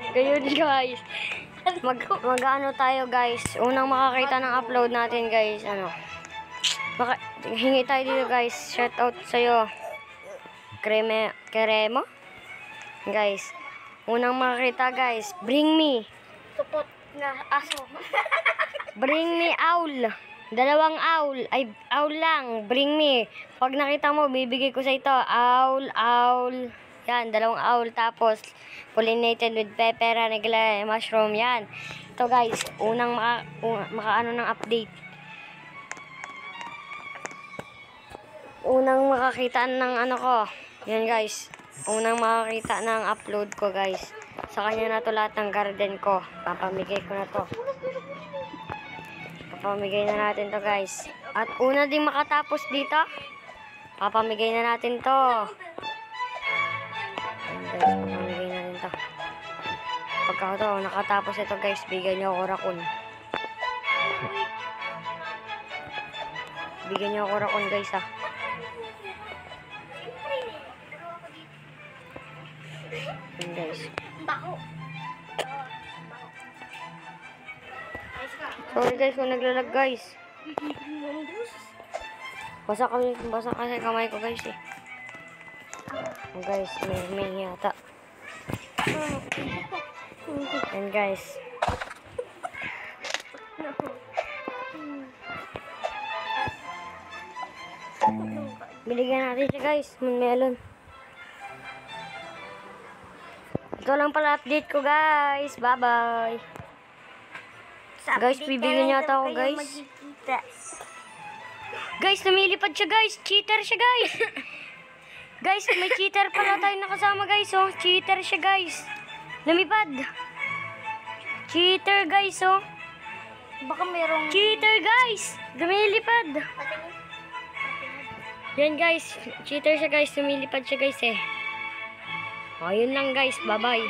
Ngayon guys, mag-ano tayo guys. Unang makakita ng upload natin guys, hingi tayo dito guys. Shout out sa'yo. Keremo? Guys, unang makakita guys, bring me. Supot na aso. Bring me owl. Dalawang owl. Ay, owl lang. Bring me. Pag nakita mo, bibigay ko sa ito. Owl. Yan, dalawang owl. Tapos, pollinated with pepper, negla, mushroom. Yan. Ito guys, unang makaano ng update. Unang makakita ng ano ko. Yan guys. Unang makakita ng upload ko guys. Sa kanya na to lahat ng garden ko. Papamigay ko na to. Papamigay na natin to guys. At una ding makatapos dito, papamigay na natin to. Ayan guys, papamigay na natin to. Pagka to, nakatapos ito guys, bigyan nyo ako rakun. Bigyan nyo ako rakun guys ha. Ayan guys. Bako. Sorry guys kung naglalag guys. Basa kasi kamay ko guys eh. Oh, guys, may yata. And guys. Binigyan natin siya guys, melon. Ito lang pala update ko guys. Bye bye. Guys, bibigyan niya ako guys. Guys, lumilipad siya guys. Cheater siya guys. Guys, may cheater pala tayo nakasama guys. Oh, cheater siya guys. Lumipad. Cheater guys oh. Baka merong... Cheater guys. Lumilipad. Yan guys. Cheater siya guys. Lumilipad siya guys eh. O, yun lang guys. Bye bye.